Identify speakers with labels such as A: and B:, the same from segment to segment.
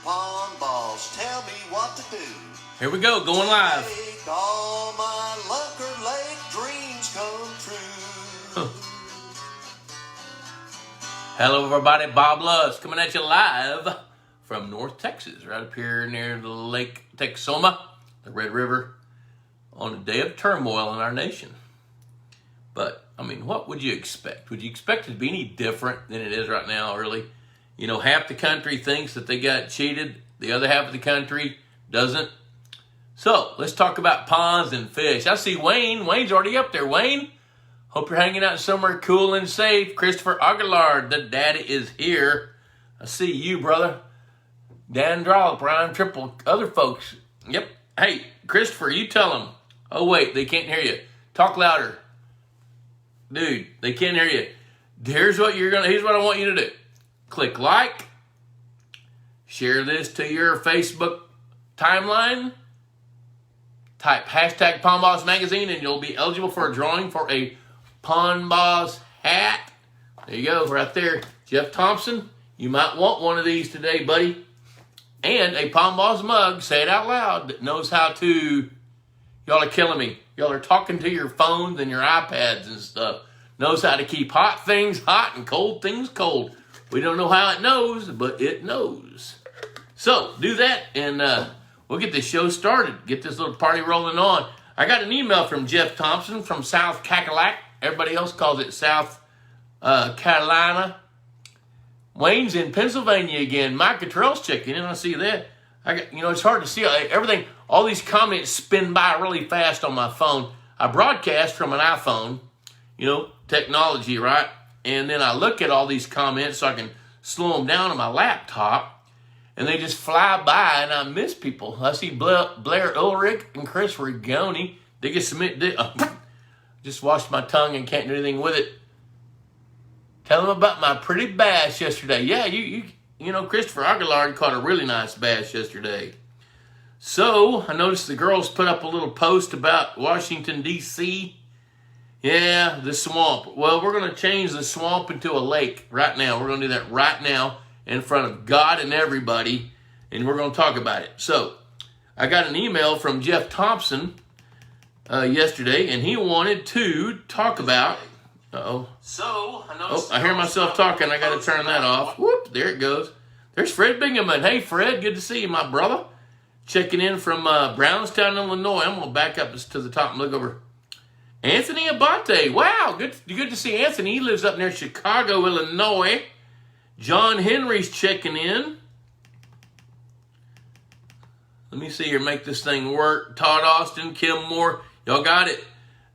A: pond boss, tell me what to do.
B: Here we go, going live.
A: Make all my Lunker Lake dreams come true.
B: Hello, everybody. Bob Lusk coming at you live from North Texas, right up here near the Lake Texoma, the Red River, on a day of turmoil in our nation. But, I mean, what would you expect? Would you expect it to be any different than it is right now, really? You know, half the country thinks that they got cheated. The other half of the country doesn't. So, let's talk about ponds and fish. I see Wayne. Wayne's already up there. Wayne, hope you're hanging out somewhere cool and safe. Christopher Aguilar, the daddy, is here. I see you, brother. Dan Drollop, Ryan Triple, other folks. Yep. Hey, Christopher, you tell them. Oh, wait, they can't hear you. Talk louder. Dude, they can't hear you. Here's what I want you to do. Click like. Share this to your Facebook timeline. Type hashtag Pond Boss Magazine and you'll be eligible for a drawing for a Pond Boss hat. There you go, right there. Jeff Thompson, you might want one of these today, buddy. And a Pond Boss mug, say it out loud, that knows how to... Y'all are killing me. Y'all are talking to your phones and your iPads and stuff. Knows how to keep hot things hot and cold things cold. We don't know how it knows, but it knows. So, do that and we'll get this show started. Get this little party rolling on. I got an email from Jeff Thompson from South Cackalack. Everybody else calls it South Carolina. Wayne's in Pennsylvania again. Mike Cottrell's checking in. I see that. It's hard to see everything. All these comments spin by really fast on my phone. I broadcast from an iPhone, technology, right? And then I look at all these comments so I can slow them down on my laptop, and they just fly by, and I miss people. I see Blair Ulrich and Chris Rigoni. They get submit. Just washed my tongue and can't do anything with it. Tell them about my pretty bass yesterday. Yeah, Christopher Aguilar caught a really nice bass yesterday. So, I noticed the girls put up a little post about Washington, D.C. Yeah, the swamp. Well, we're going to change the swamp into a lake right now. We're going to do that right now in front of God and everybody, and we're going to talk about it. So, I got an email from Jeff Thompson yesterday, and he wanted to talk about... Uh-oh. So, I hear myself talking. I got to turn that off. Whoop, there it goes. There's Fred Bingaman. Hey, Fred, good to see you, my brother. Checking in from Brownstown, Illinois. I'm going to back up to the top and look over. Anthony Abate. Wow, good to see Anthony. He lives up near Chicago, Illinois. John Henry's checking in. Let me see here, make this thing work. Todd Austin, Kim Moore. Y'all got it.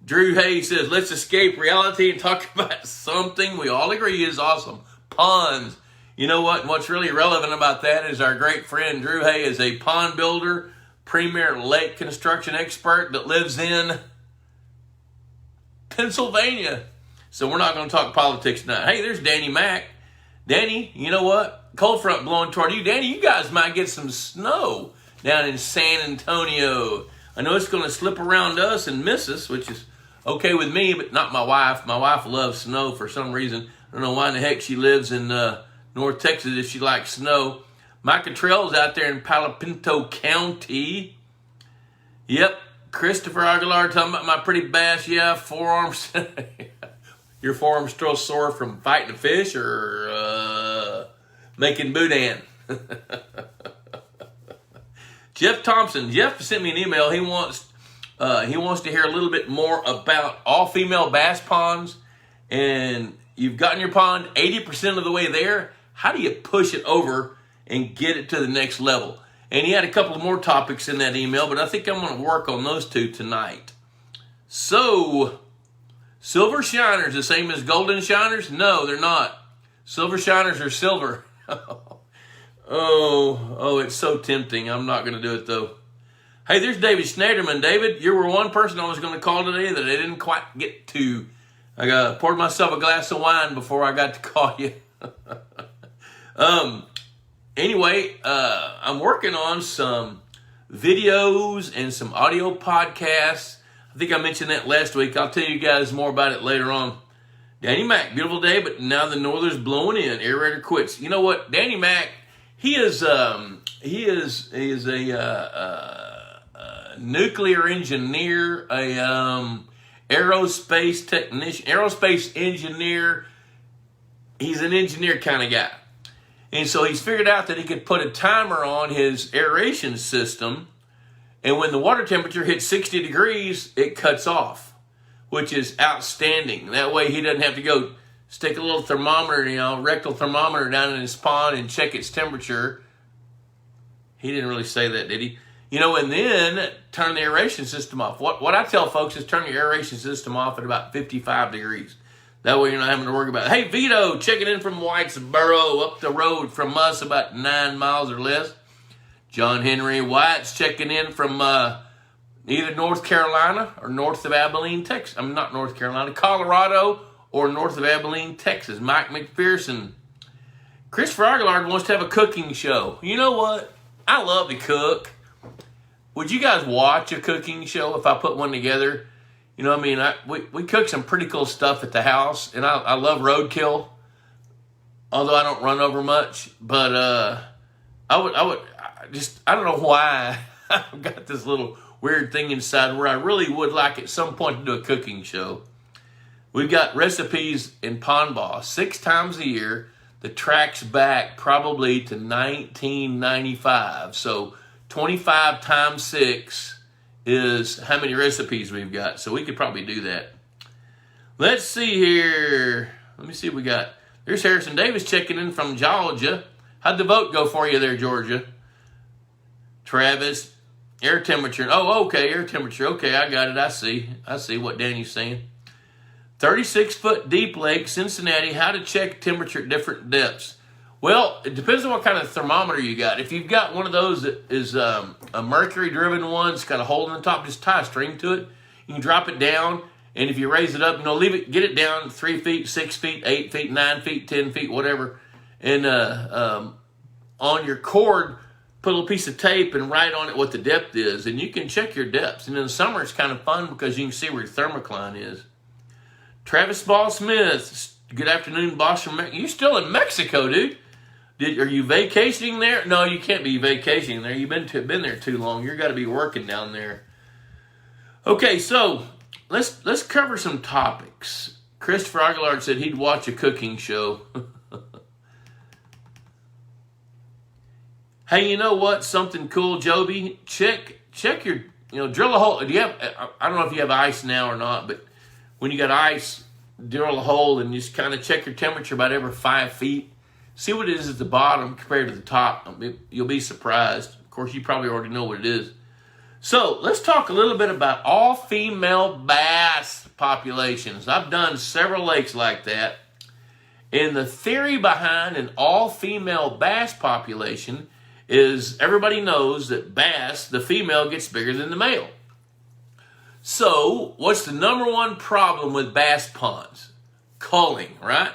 B: Drew Hayes says, let's escape reality and talk about something we all agree is awesome. Ponds. You know what? What's really relevant about that is our great friend Drew Hayes is a pond builder, premier lake construction expert that lives in Pennsylvania. So we're not going to talk politics tonight. Hey, there's Danny Mack. Danny, you know what? Cold front blowing toward you. Danny, you guys might get some snow down in San Antonio. I know it's going to slip around us and miss us, which is okay with me, but not my wife. My wife loves snow for some reason. I don't know why in the heck she lives in North Texas if she likes snow. Mike Cottrell's out there in Palo Pinto County. Yep. Christopher Aguilar talking about my pretty bass. Yeah, forearms. Your forearms still sore from fighting a fish or making boudin. Jeff Thompson. Jeff sent me an email. He wants to hear a little bit more about all-female bass ponds. And you've gotten your pond 80% of the way there. How do you push it over and get it to the next level? And he had a couple of more topics in that email, but I think I'm going to work on those two tonight. So, silver shiners, the same as golden shiners? No, they're not. Silver shiners are silver. Oh, it's so tempting. I'm not going to do it, though. Hey, there's David Schneiderman. David, you were one person I was going to call today that I didn't quite get to. I poured myself a glass of wine before I got to call you. Anyway, I'm working on some videos and some audio podcasts. I think I mentioned that last week. I'll tell you guys more about it later on. Danny Mack, beautiful day, but now the norther's blowing in. Aerator quits. You know what? Danny Mack, he is he is a nuclear engineer, aerospace technician, aerospace engineer. He's an engineer kind of guy. And so he's figured out that he could put a timer on his aeration system, and when the water temperature hits 60 degrees, it cuts off, which is outstanding. That way he doesn't have to go stick a little thermometer, rectal thermometer down in his pond and check its temperature. He didn't really say that, did he? And then turn the aeration system off. What I tell folks is turn your aeration system off at about 55 degrees. That way you're not having to worry about it. Hey, Vito, checking in from Whitesboro, up the road from us about 9 miles or less. John Henry White's checking in from either North Carolina or north of Abilene, Texas. I'm not North Carolina, Colorado or north of Abilene, Texas. Mike McPherson. Christopher Aguilar wants to have a cooking show. You know what? I love to cook. Would you guys watch a cooking show if I put one together? We cook some pretty cool stuff at the house, and I love roadkill, although I don't run over much. But I don't know why I've got this little weird thing inside where I really would like at some point to do a cooking show. We've got recipes in Pond Boss 6 times a year. The track's back probably to 1995. So 25 times 6 is how many recipes we've got. So we could probably do that. Let's see here. Let me see what we got. There's Harrison Davis checking in from Georgia. How'd the vote go for you there, Georgia? Travis, air temperature. Oh, okay, air temperature. Okay, I got it. I see what Danny's saying. 36-foot deep lake, Cincinnati. How to check temperature at different depths. Well, it depends on what kind of thermometer you got. If you've got one of those that is a mercury-driven one, it's got a hole in the top, just tie a string to it. You can drop it down, and if you raise it up, get it down 3 feet, 6 feet, 8 feet, 9 feet, 10 feet, whatever. And on your cord, put a little piece of tape and write on it what the depth is, and you can check your depths. And in the summer, it's kind of fun because you can see where your thermocline is. Travis Ball Smith, good afternoon, boss from Mexico. You still in Mexico, dude? Are you vacationing there? No, you can't be vacationing there. You've been there too long. You've got to be working down there. Okay, so let's cover some topics. Christopher Aguilar said he'd watch a cooking show. Hey, you know what? Something cool, Joby. Check your, drill a hole. I don't know if you have ice now or not, but when you got ice, drill a hole and just kind of check your temperature about every 5 feet. See what it is at the bottom compared to the top. You'll be surprised. Of course, you probably already know what it is. So let's talk a little bit about all-female bass populations. I've done several lakes like that. And the theory behind an all-female bass population is everybody knows that bass, the female, gets bigger than the male. So what's the number one problem with bass ponds? Culling, right?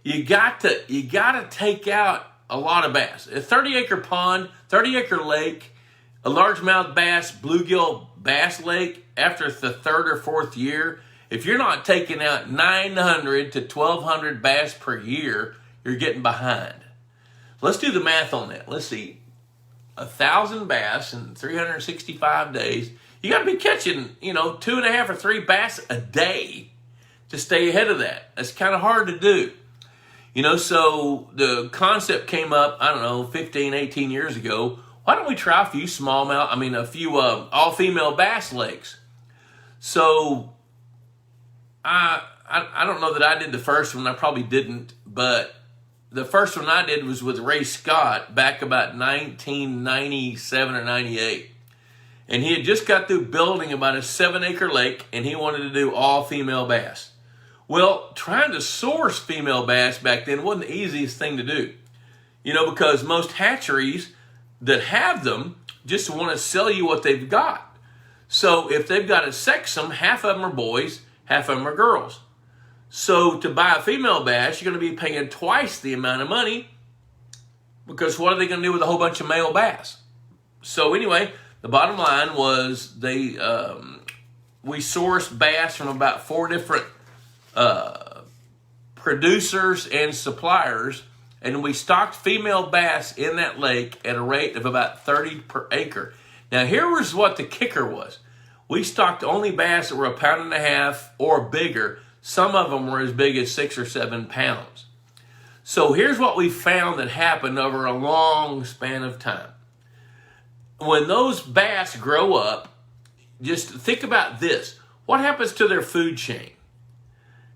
B: You got to take out a lot of bass. A 30-acre pond, 30-acre lake, a largemouth bass, bluegill bass lake, after the 3rd or 4th year, if you're not taking out 900 to 1,200 bass per year, you're getting behind. Let's do the math on that. Let's see. 1,000 bass in 365 days. You got to be catching, 2.5 or 3 bass a day to stay ahead of that. That's kind of hard to do. So the concept came up, 15, 18 years ago. Why don't we try a few all-female bass lakes? So I don't know that I did the first one. I probably didn't, but the first one I did was with Ray Scott back about 1997 or 98. And he had just got through building about a 7-acre lake, and he wanted to do all-female bass. Well, trying to source female bass back then wasn't the easiest thing to do. Because most hatcheries that have them just want to sell you what they've got. So if they've got to sex them, half of them are boys, half of them are girls. So to buy a female bass, you're going to be paying twice the amount of money, because what are they going to do with a whole bunch of male bass? So anyway, the bottom line was we sourced bass from about 4 different producers and suppliers, and we stocked female bass in that lake at a rate of about 30 per acre. Now, here was what the kicker was. We stocked only bass that were 1.5 pounds or bigger. Some of them were as big as 6 or 7 pounds. So here's what we found that happened over a long span of time. When those bass grow up, just think about this. What happens to their food chain?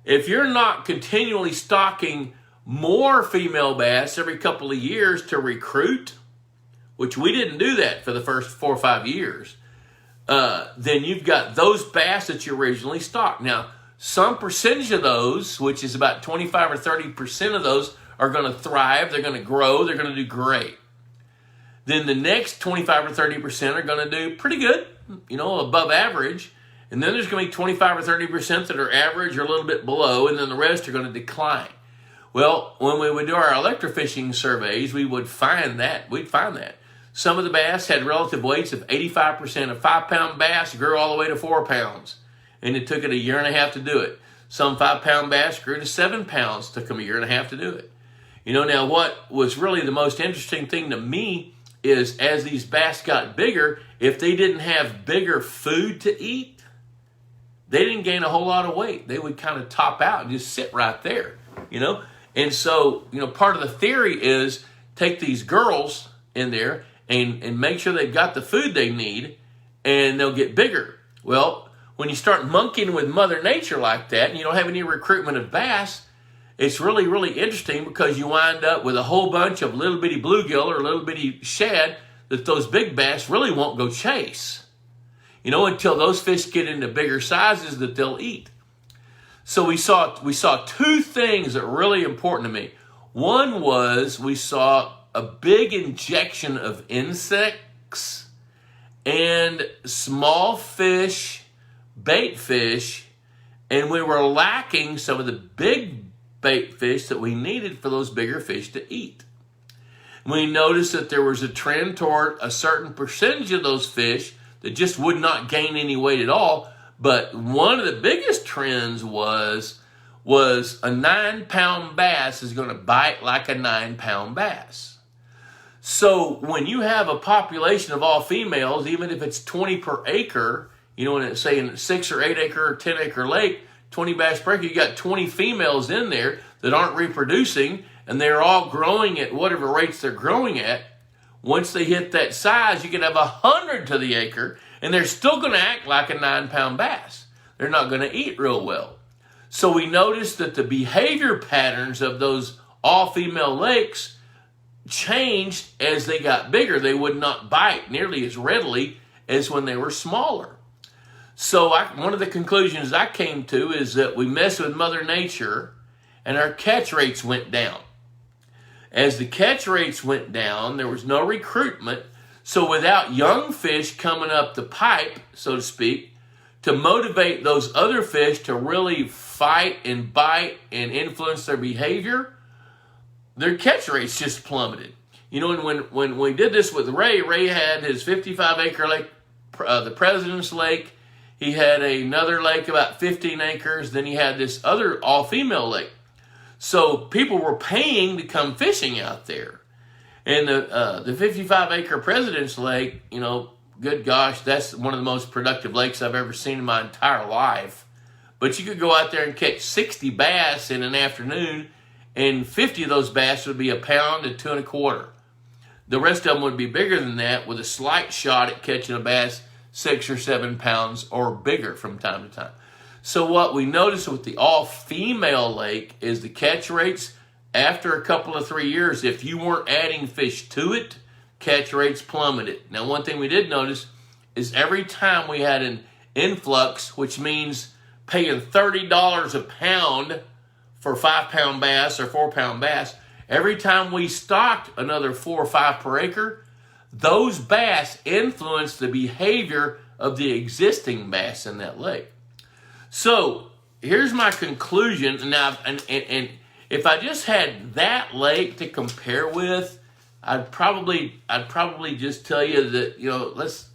B: If you're not continually stocking more female bass every couple of years to recruit, which we didn't do that for the first 4 or 5 years, then you've got those bass that you originally stocked. Now, some percentage of those, which is about 25 or 30% of those, are going to thrive, they're going to grow, they're going to do great. Then the next 25 or 30% are going to do pretty good, above average. And then there's going to be 25 or 30% that are average or a little bit below, and then the rest are going to decline. Well, when we would do our electrofishing surveys, we'd find that. Some of the bass had relative weights of 85%. A 5-pound bass grew all the way to 4 pounds, and it took it 1.5 years to do it. Some 5-pound bass grew to 7 pounds, took them 1.5 years to do it. Now what was really the most interesting thing to me is as these bass got bigger, if they didn't have bigger food to eat, they didn't gain a whole lot of weight. They would kind of top out and just sit right there, And so, part of the theory is take these girls in there and make sure they've got the food they need, and they'll get bigger. Well, when you start monkeying with Mother Nature like that, and you don't have any recruitment of bass, it's really, really interesting because you wind up with a whole bunch of little bitty bluegill or little bitty shad that those big bass really won't go chase. Until those fish get into bigger sizes that they'll eat. So we saw 2 things that were really important to me. One was we saw a big injection of insects and small fish, bait fish, and we were lacking some of the big bait fish that we needed for those bigger fish to eat. We noticed that there was a trend toward a certain percentage of those fish that just would not gain any weight at all. But one of the biggest trends was a 9-pound bass is going to bite like a 9-pound bass. So when you have a population of all females, even if it's 20 per acre, when it's saying 6 or 8 acre or 10 acre lake, 20 bass per acre, you got 20 females in there that aren't reproducing, and they're all growing at whatever rates they're growing at. Once they hit that size, you can have 100 to the acre, and they're still going to act like a 9-pound bass. They're not going to eat real well. So we noticed that the behavior patterns of those all-female lakes changed as they got bigger. They would not bite nearly as readily as when they were smaller. So one of the conclusions I came to is that we messed with Mother Nature, and our catch rates went down. As the catch rates went down, there was no recruitment. So without young fish coming up the pipe, so to speak, to motivate those other fish to really fight and bite and influence their behavior, their catch rates just plummeted. And when we did this with Ray had his 55-acre lake, the President's Lake. He had another lake about 15 acres. Then he had this other all-female lake. So people were paying to come fishing out there. And the 55-acre President's Lake, good gosh, that's one of the most productive lakes I've ever seen in my entire life. But you could go out there and catch 60 bass in an afternoon, and 50 of those bass would be 1 pound to 2 1/4. The rest of them would be bigger than that, with a slight shot at catching a bass 6 or 7 pounds or bigger from time to time. So what we noticed with the all-female lake is the catch rates, after a couple of 3 years, if you weren't adding fish to it, catch rates plummeted. Now, one thing we did notice is every time we had an influx, which means paying $30 a pound for 5-pound bass or 4-pound bass, every time we stocked another 4 or 5 per acre, those bass influenced the behavior of the existing bass in that lake. So here's my conclusion. Now, and if I just had that lake to compare with, I'd probably just tell you that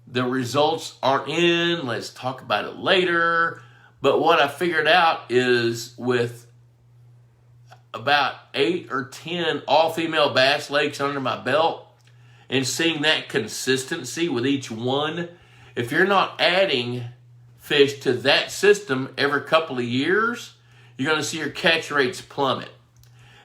B: the results aren't in. Let's talk about it later. But what I figured out is about 8 or 10 all-female bass lakes under my belt and seeing that consistency with each one. If you're not adding fish to that system every couple of years, you're going to see your catch rates plummet.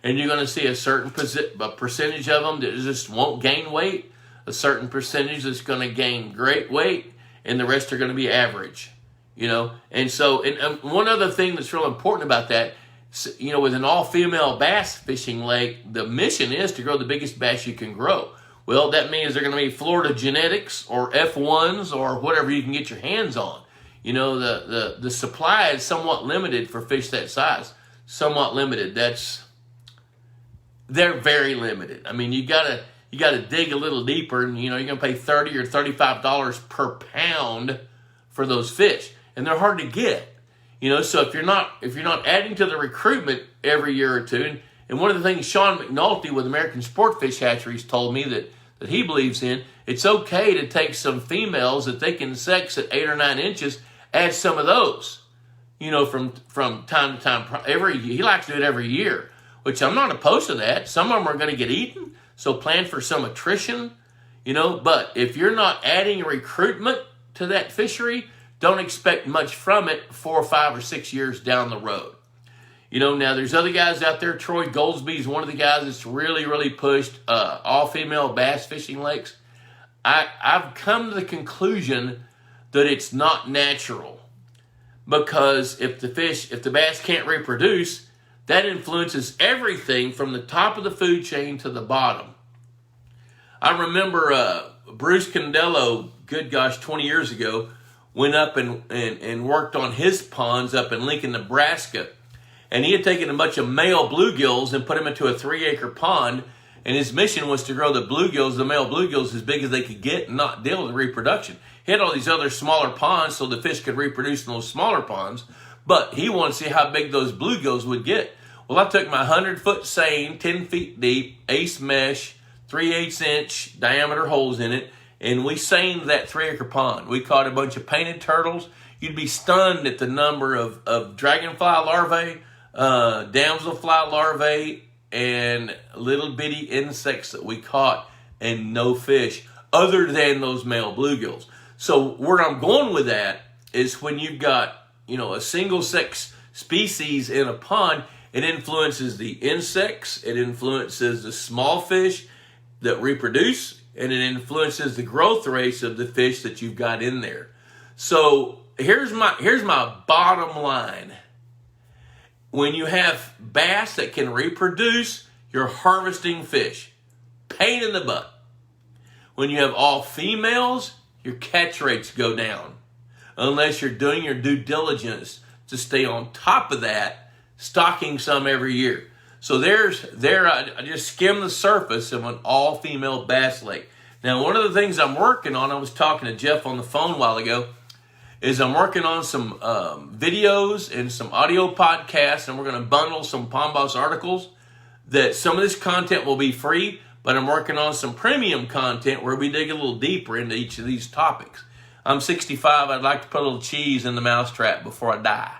B: And you're going to see a certain percentage of them that just won't gain weight, a certain percentage that's going to gain great weight, and the rest are going to be average. And so, and one other thing that's real important about that, with an all-female bass fishing lake, the mission is to grow the biggest bass you can grow. Well, that means they're going to be Florida genetics or F1s or whatever you can get your hands on. The supply is somewhat limited for fish that size. Somewhat limited. They're very limited. I mean, you gotta dig a little deeper, and you're gonna pay $30 or $35 per pound for those fish, and they're hard to get. So if you're not adding to the recruitment every year or two, and one of the things Sean McNulty with American Sport Fish Hatcheries told me that he believes in, it's okay to take some females that they can sex at 8 or 9 inches, add some of those, from time to time. He likes to do it every year, which I'm not opposed to that. Some of them are going to get eaten, so plan for some attrition, But if you're not adding recruitment to that fishery, don't expect much from it 4 or 5 or 6 years down the road. Now there's other guys out there. Troy Goldsby is one of the guys that's really, really pushed all-female bass fishing lakes. I've come to the conclusion that it's not natural, because if the bass can't reproduce, that influences everything from the top of the food chain to the bottom. I remember Bruce Condello, 20 years ago, went up and worked on his ponds up in Lincoln, Nebraska. And he had taken a bunch of male bluegills and put them into a 3-acre pond. And his mission was to grow the male bluegills, as big as they could get and not deal with reproduction. He had all these other smaller ponds so the fish could reproduce in those smaller ponds. But he wanted to see how big those bluegills would get. Well, I took my 100-foot seine, 10 feet deep, ace mesh, 3/8 inch diameter holes in it, and we seined that 3-acre pond. We caught a bunch of painted turtles. You'd be stunned at the number of dragonfly larvae, damselfly larvae, and little bitty insects that we caught, and no fish other than those male bluegills. So where I'm going with that is when you've got, a single sex species in a pond, it influences the insects, it influences the small fish that reproduce, and it influences the growth rates of the fish that you've got in there. So here's my bottom line. When you have bass that can reproduce, you're harvesting fish. Pain in the butt. When you have all females, your catch rates go down. Unless you're doing your due diligence to stay on top of that, stocking some every year. So I just skimmed the surface of an all-female bass lake. Now, one of the things I'm working on, I was talking to Jeff on the phone a while ago, is I'm working on some videos and some audio podcasts, and we're going to bundle some Pond Boss articles. That some of this content will be free, but I'm working on some premium content where we dig a little deeper into each of these topics. I'm 65. I'd like to put a little cheese in the mousetrap before I die.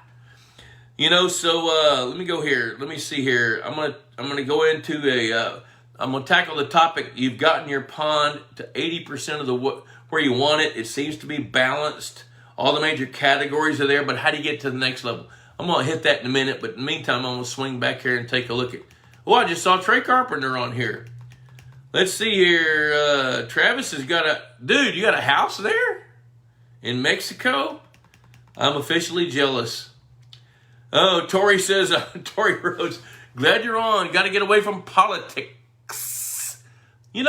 B: So let me go here. Let me see here. I'm gonna go into I'm gonna tackle the topic. You've gotten your pond to 80% of the where you want it. It seems to be balanced. All the major categories are there, but how do you get to the next level? I'm gonna hit that in a minute, but in the meantime, I'm gonna swing back here and take a look at. Oh, I just saw Trey Carpenter on here. Let's see here. Travis has got dude. You got a house there in Mexico? I'm officially jealous. Oh, Tori says, Tori Rhodes, glad you're on. Got to get away from politics. I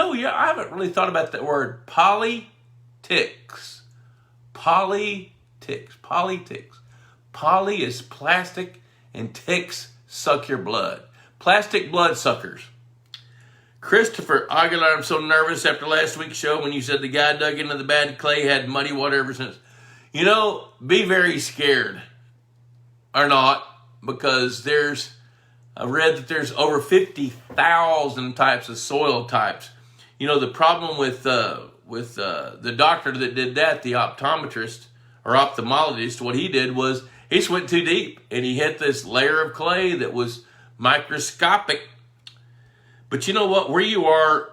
B: haven't really thought about that word. Politics. Politics. Poly is plastic, and ticks suck your blood. Plastic blood suckers. Christopher Aguilar, I'm so nervous after last week's show when you said the guy dug into the bad clay, had muddy water ever since. Be very scared. Or not, because I read that there's over 50,000 types of soil types. The problem with the doctor that did that, the optometrist or ophthalmologist, what he did was he just went too deep and he hit this layer of clay that was microscopic. But you know what? Where you are,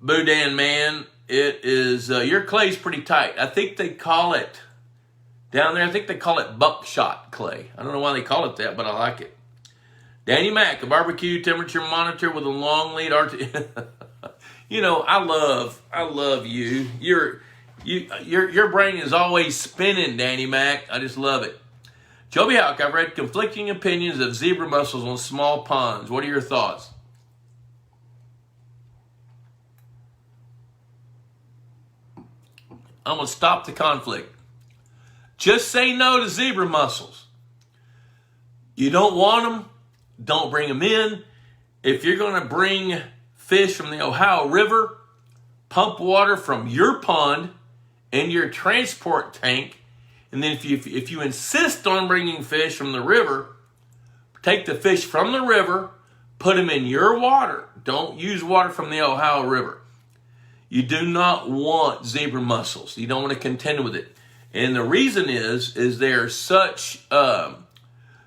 B: Boudin man, it is, your clay's pretty tight. I think they call it, down there, I think they call it buckshot clay. I don't know why they call it that, but I like it. Danny Mac, a barbecue temperature monitor with a long lead You know, I love you. Your brain is always spinning, Danny Mac. I just love it. Joby Houck, I've read conflicting opinions of zebra mussels on small ponds. What are your thoughts? I'm going to stop the conflict. Just say no to zebra mussels. You don't want them, don't bring them in. If you're going to bring fish from the Ohio River, pump water from your pond in your transport tank, and then if you insist on bringing fish from the river, take the fish from the river, put them in your water. Don't use water from the Ohio River. You do not want zebra mussels. You don't want to contend with it. And the reason is they're such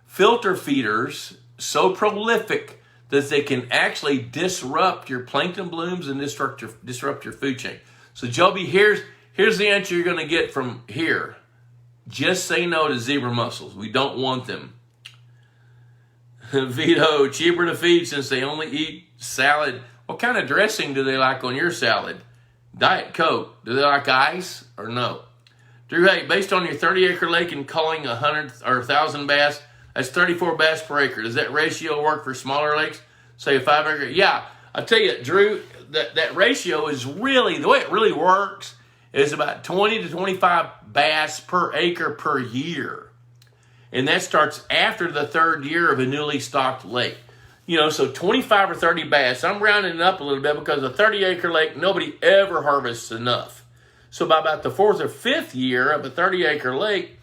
B: filter feeders, so prolific that they can actually disrupt your plankton blooms and disrupt your food chain. So Joby, here's the answer you're going to get from here. Just say no to zebra mussels. We don't want them. Vito, cheaper to feed since they only eat salad. What kind of dressing do they like on your salad? Diet Coke. Do they like ice or no? Drew, hey, based on your 30-acre lake and culling 100 or 1,000 bass, that's 34 bass per acre. Does that ratio work for smaller lakes? Say a 5-acre? Yeah, I tell you, Drew, that ratio is really, the way it really works is about 20 to 25 bass per acre per year. And that starts after the third year of a newly stocked lake. You know, so 25 or 30 bass. I'm rounding it up a little bit because a 30-acre lake, nobody ever harvests enough. So by about the fourth or fifth year of a 30-acre lake,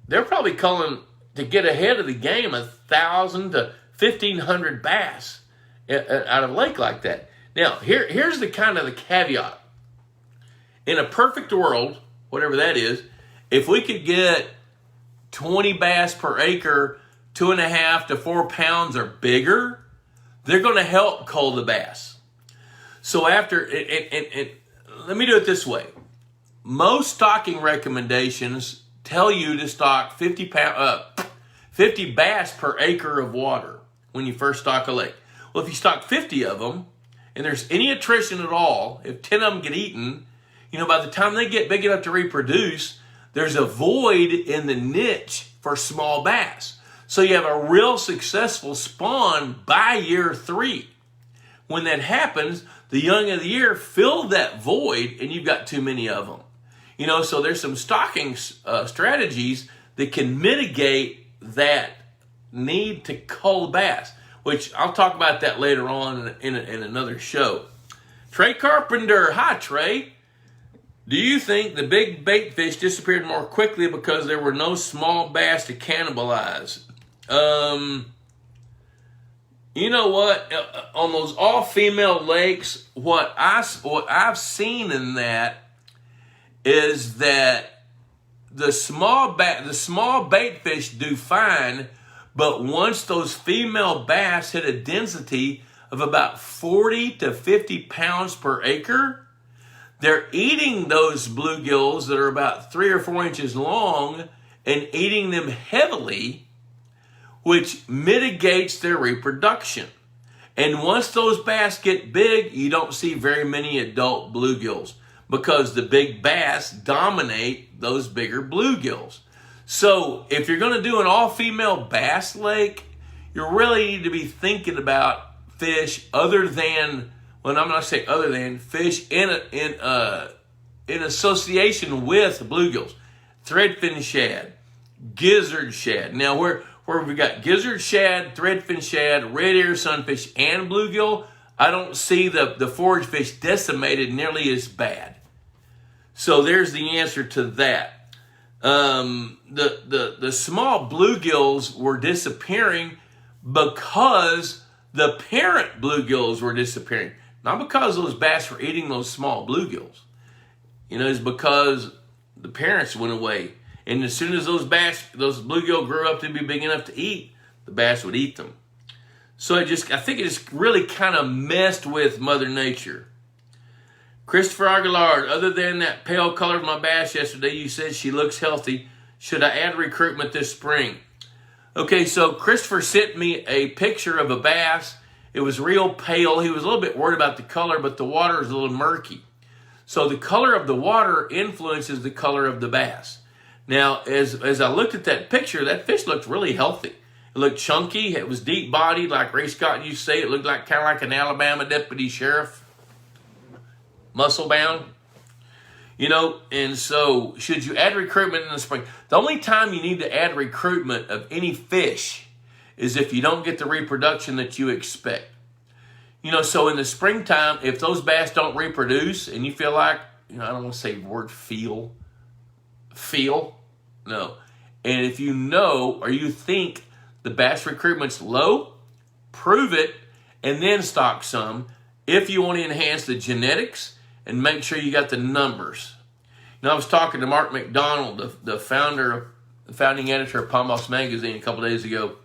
B: they're probably culling, to get ahead of the game, 1,000 to 1,500 bass out of a lake like that. Now, here's the kind of the caveat. In a perfect world, whatever that is, if we could get 20 bass per acre, 2.5 to 4 pounds or bigger, they're going to help cull the bass. So after, let me do it this way. Most stocking recommendations tell you to stock 50 bass per acre of water when you first stock a lake. Well, if you stock 50 of them, and there's any attrition at all, if 10 of them get eaten, you know, by the time they get big enough to reproduce, there's a void in the niche for small bass. So you have a real successful spawn by year 3. When that happens, the young of the year fill that void and you've got too many of them. You know, so there's some stocking strategies that can mitigate that need to cull bass, which I'll talk about that later on in another show. Trey Carpenter, hi Trey. Do you think the big bait fish disappeared more quickly because there were no small bass to cannibalize? You know what? On those all-female lakes, what I've seen in that is that the small bait fish do fine, but once those female bass hit a density of about 40 to 50 pounds per acre, they're eating those bluegills that are about 3 or 4 inches long and eating them heavily, which mitigates their reproduction. And once those bass get big, you don't see very many adult bluegills because the big bass dominate those bigger bluegills. So if you're going to do an all-female bass lake, you really need to be thinking about fish other than, well, I'm not saying other than, fish in association with bluegills. Threadfin shad, gizzard shad. Now, where we've got gizzard shad, threadfin shad, red ear sunfish, and bluegill, I don't see the forage fish decimated nearly as bad. So there's the answer to that. The small bluegills were disappearing because the parent bluegills were disappearing. Not because those bass were eating those small bluegills. You know, it's because the parents went away. And as soon as those bluegill grew up to be big enough to eat, the bass would eat them. So I think it just really kind of messed with Mother Nature. Christopher Aguilar, other than that pale color of my bass yesterday, you said she looks healthy. Should I add recruitment this spring? Okay, so Christopher sent me a picture of a bass. It was real pale. He was a little bit worried about the color, but the water is a little murky. So the color of the water influences the color of the bass. Now, as I looked at that picture, that fish looked really healthy. It looked chunky. It was deep-bodied, like Ray Scott used to say. It looked like kind of like an Alabama deputy sheriff, muscle-bound. And so should you add recruitment in the spring? The only time you need to add recruitment of any fish is if you don't get the reproduction that you expect. So in the springtime, if those bass don't reproduce and you feel like, I don't want to say the word feel, no. And if you know or you think the bass recruitment's low, prove it and then stock some if you want to enhance the genetics and make sure you got the numbers. I was talking to Mark McDonald, the founding editor of Palm Boss Magazine a couple days ago.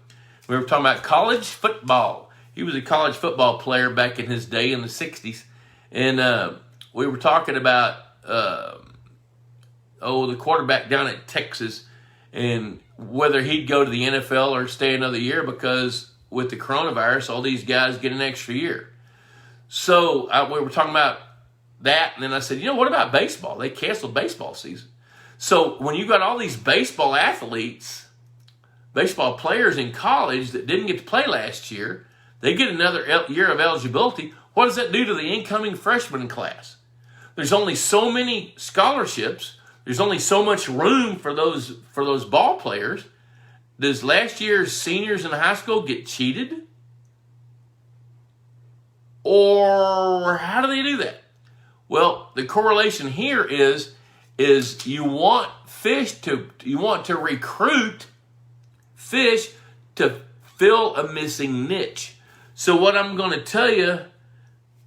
B: We were talking about college football. He was a college football player back in his day in the 60s. And we were talking about the quarterback down at Texas and whether he'd go to the NFL or stay another year because with the coronavirus, all these guys get an extra year. So we were talking about that, and then I said, what about baseball? They canceled baseball season. So when you got all these baseball athletes, baseball players in college that didn't get to play last year, they get another year of eligibility. What does that do to the incoming freshman class? There's only so many scholarships. There's only so much room for those ball players. Does last year's seniors in high school get cheated? Or how do they do that? Well, the correlation here is you want to recruit fish to fill a missing niche. So what I'm going to tell you,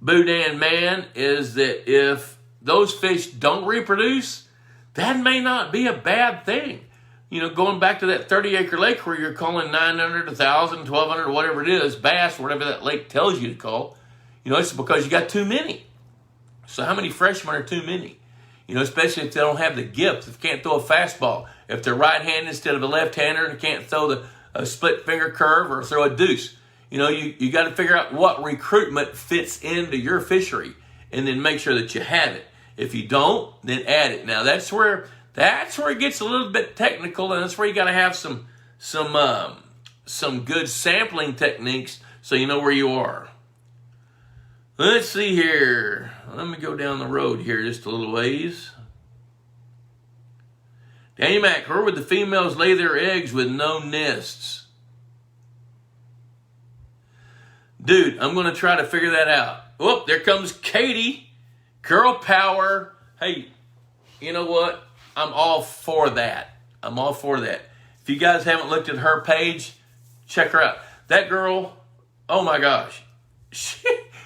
B: Boudin man, is that if those fish don't reproduce, that may not be a bad thing. Going back to that 30-acre lake where you're calling 900, 1,000, 1,200, whatever it is, bass, whatever that lake tells you to call, it's because you got too many. So how many freshmen are too many? Especially if they don't have the gift, if they can't throw a fastball, if they're right-handed instead of a left-hander and can't throw a split finger curve or throw a deuce. You got to figure out what recruitment fits into your fishery and then make sure that you have it. If you don't, then add it. Now that's where it gets a little bit technical, and that's where you got to have some good sampling techniques so you know where you are. Let's see here. Let me go down the road here just a little ways. Danny Mac, where would the females lay their eggs with no nests? Dude, I'm going to try to figure that out. Oh, there comes Katie. Girl power. Hey, you know what? I'm all for that. If you guys haven't looked at her page, check her out. That girl, oh my gosh.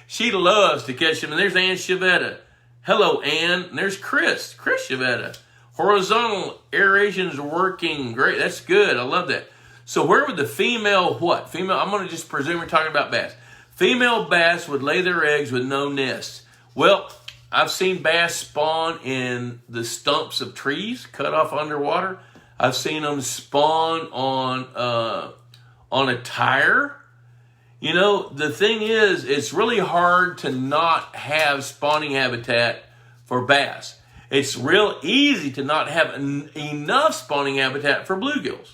B: She loves to catch them. And there's Ann Chavetta. Hello, Ann. And there's Chris Chavetta. Horizontal aeration's working great. That's good. I love that. So where would the female what? Female, I'm going to just presume we're talking about bass. Female bass would lay their eggs with no nests. Well, I've seen bass spawn in the stumps of trees cut off underwater. I've seen them spawn on a tire. The thing is, it's really hard to not have spawning habitat for bass. It's real easy to not have enough spawning habitat for bluegills.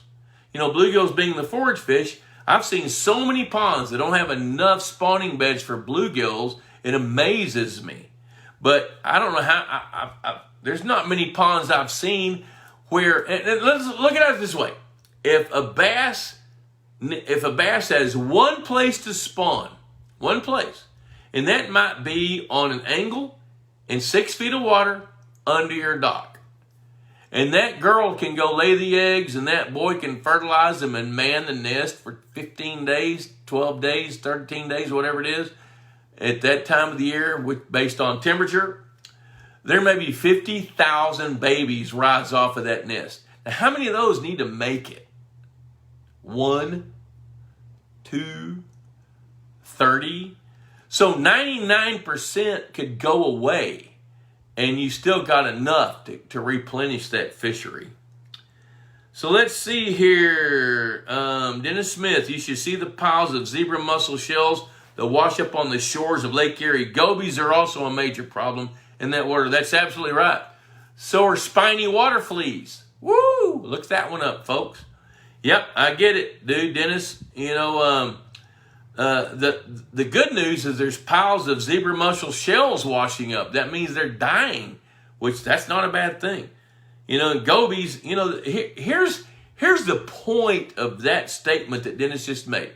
B: Bluegills being the forage fish, I've seen so many ponds that don't have enough spawning beds for bluegills. It amazes me. But I don't know how, there's not many ponds I've seen where, and let's look at it this way. If a bass has one place to spawn, one place, and that might be on an angle in 6 feet of water under your dock. And that girl can go lay the eggs and that boy can fertilize them and man the nest for 15 days, 12 days, 13 days, whatever it is. At that time of the year, based on temperature, there may be 50,000 babies rise off of that nest. Now, how many of those need to make it? 1, 2, 30. So 99% could go away, and you still got enough to replenish that fishery. So let's see here. Dennis Smith, you should see the piles of zebra mussel shells that wash up on the shores of Lake Erie. Gobies are also a major problem in that water. That's absolutely right. So are spiny water fleas. Woo! Look that one up, folks. Yep, I get it, dude, Dennis. You know, the good news is there's piles of zebra mussel shells washing up. That means they're dying, which that's not a bad thing. You know, and gobies, you know, here's the point of that statement that Dennis just made.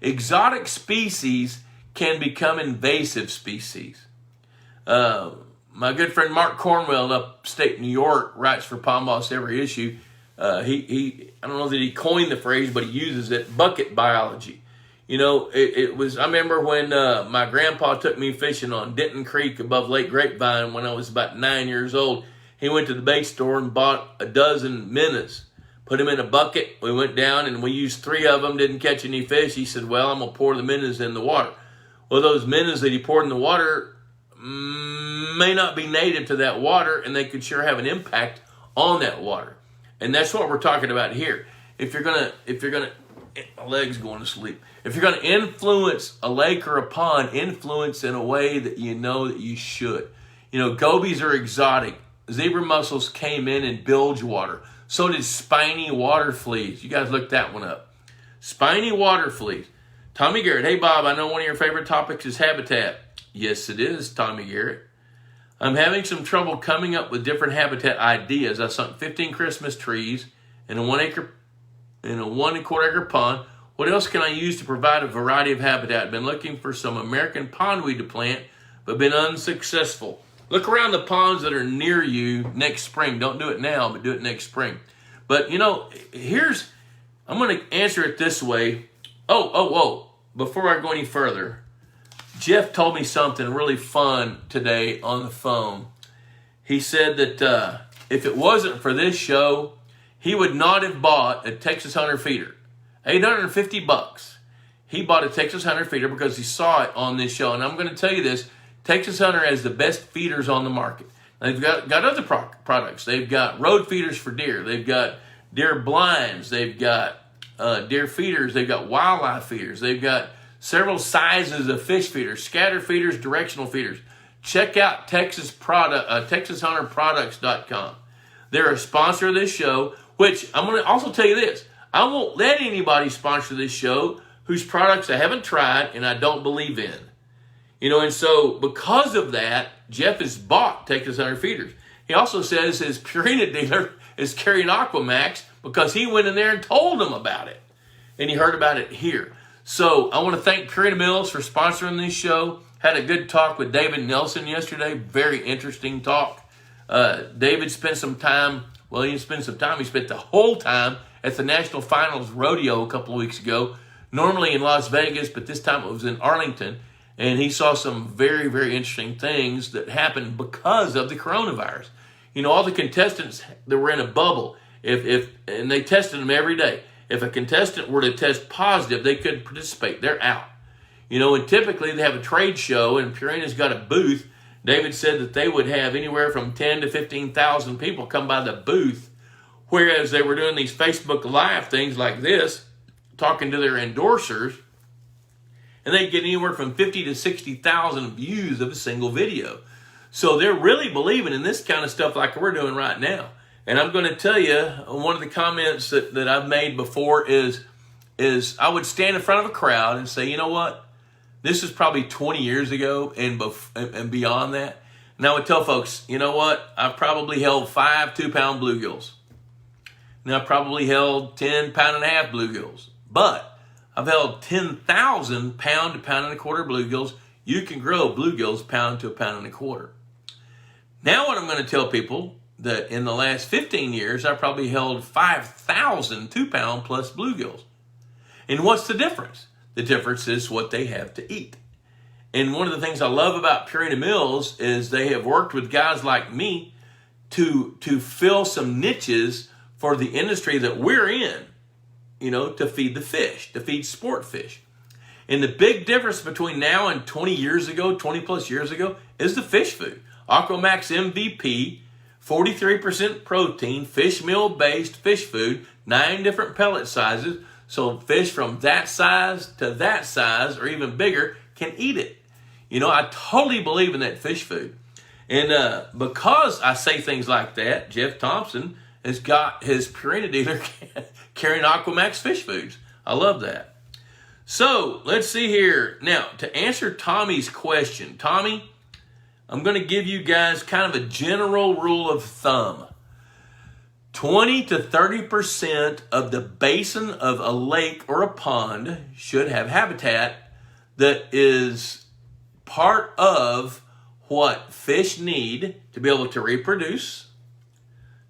B: Exotic species can become invasive species. My good friend Mark Cornwell in upstate New York writes for Palm Boss every issue. He I don't know that he coined the phrase, but he uses it, bucket biology. You know, it was, I remember when my grandpa took me fishing on Denton Creek above Lake Grapevine when I was about 9 years old. He went to the bait store and bought a dozen minnows, put them in a bucket. We went down and we used 3 of them, didn't catch any fish. He said, well, I'm going to pour the minnows in the water. Well, those minnows that he poured in the water may not be native to that water, and they could sure have an impact on that water. And that's what we're talking about here. If you're gonna, my leg's going to sleep. If you're gonna influence a lake or a pond, influence in a way that you know that you should. You know, gobies are exotic. Zebra mussels came in bilge water. So did spiny water fleas. You guys look that one up. Spiny water fleas. Tommy Garrett, hey Bob, I know one of your favorite topics is habitat. Yes, it is, Tommy Garrett. I'm having some trouble coming up with different habitat ideas. I sunk 15 Christmas trees in a 1 1/4 acre pond. What else can I use to provide a variety of habitat? I've been looking for some American pondweed to plant, but been unsuccessful. Look around the ponds that are near you next spring. Don't do it now, but do it next spring. But, you know, I'm going to answer it this way. Before I go any further, Jeff told me something really fun today on the phone. He said that if it wasn't for this show, he would not have bought a Texas Hunter feeder. $850. He bought a Texas Hunter feeder because he saw it on this show. And I'm going to tell you this, Texas Hunter has the best feeders on the market. They've got other products. They've got road feeders for deer. They've got deer blinds. They've got deer feeders. They've got wildlife feeders. They've got several sizes of fish feeders, scatter feeders, directional feeders. Check out TexasHunterProducts.com. They're a sponsor of this show, which I'm going to also tell you this. I won't let anybody sponsor this show whose products I haven't tried and I don't believe in. You know, and so because of that, Jeff has bought Texas Hunter feeders. He also says his Purina dealer is carrying Aquamax because he went in there and told them about it. And he heard about it here. So I want to thank Purina Mills for sponsoring this show. Had a good talk with David Nelson yesterday. Very interesting talk. David spent some time, he spent the whole time at the National Finals Rodeo a couple of weeks ago. Normally in Las Vegas, but this time it was in Arlington. And he saw some very, very interesting things that happened because of the coronavirus. You know, all the contestants that were in a bubble, and they tested them every day. If a contestant were to test positive, they couldn't participate. They're out. You know, and typically they have a trade show, and Purina's got a booth. David said that they would have anywhere from 10 to 15,000 people come by the booth, whereas they were doing these Facebook Live things like this, talking to their endorsers, and they get anywhere from 50 to 60,000 views of a single video. So they're really believing in this kind of stuff like we're doing right now. And I'm going to tell you, one of the comments that I've made before is I would stand in front of a crowd and say, you know what? This is probably 20 years ago and beyond that. And I would tell folks, you know what? I've probably held 5 2-pound bluegills. And I've probably held 10 pound-and-a-half bluegills. But I've held 10,000 pound to pound and a quarter bluegills. You can grow bluegills pound to a pound and a quarter. Now what I'm going to tell people that in the last 15 years, I probably held 5,000 2-pound plus bluegills. And what's the difference? The difference is what they have to eat. And one of the things I love about Purina Mills is they have worked with guys like me to fill some niches for the industry that we're in, you know, to feed the fish, to feed sport fish. And the big difference between now and 20 years ago, 20 plus years ago, is the fish food. Aquamax MVP, 43% protein, fish meal based fish food, 9 different pellet sizes. So fish from that size to that size or even bigger can eat it. You know, I totally believe in that fish food. And because I say things like that, Jeff Thompson has got his Purina dealer carrying Aquamax fish foods. I love that. So let's see here. Now, to answer Tommy's question, Tommy, I'm going to give you guys kind of a general rule of thumb. 20 to 30% of the basin of a lake or a pond should have habitat that is part of what fish need to be able to reproduce,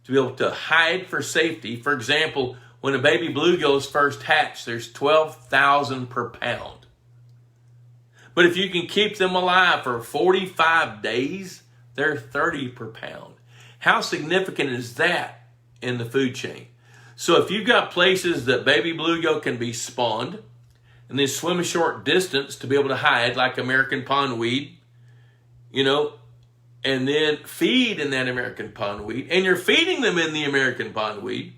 B: to be able to hide for safety. For example, when a baby bluegill is first hatched, there's 12,000 per pound. But if you can keep them alive for 45 days, they're 30 per pound. How significant is that in the food chain? So if you've got places that baby bluegill can be spawned and then swim a short distance to be able to hide, like American pondweed, you know, and then feed in that American pondweed, and you're feeding them in the American pondweed,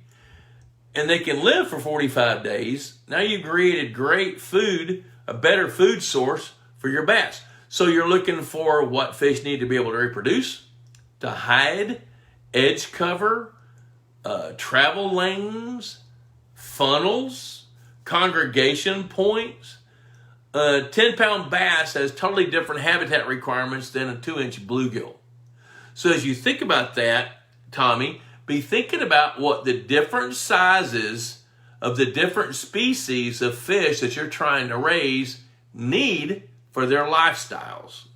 B: and they can live for 45 days, now you've created great food, a better food source for your bass. So you're looking for what fish need to be able to reproduce, to hide, edge cover, travel lanes, funnels, congregation points. A 10-pound bass has totally different habitat requirements than a 2-inch bluegill. So as you think about that, Tommy, be thinking about what the different sizes of the different species of fish that you're trying to raise need for their lifestyles.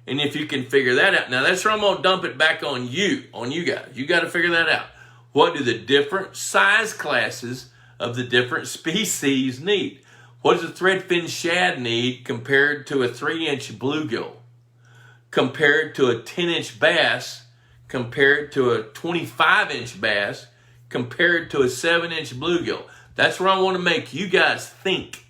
B: And if you can figure that out, now that's where I'm going to dump it back on you guys. You got to figure that out. What do the different size classes of the different species need? What does a threadfin shad need compared to a 3-inch bluegill? Compared to a 10-inch bass? Compared to a 25-inch bass? Compared to a 7-inch bluegill? That's where I want to make you guys think.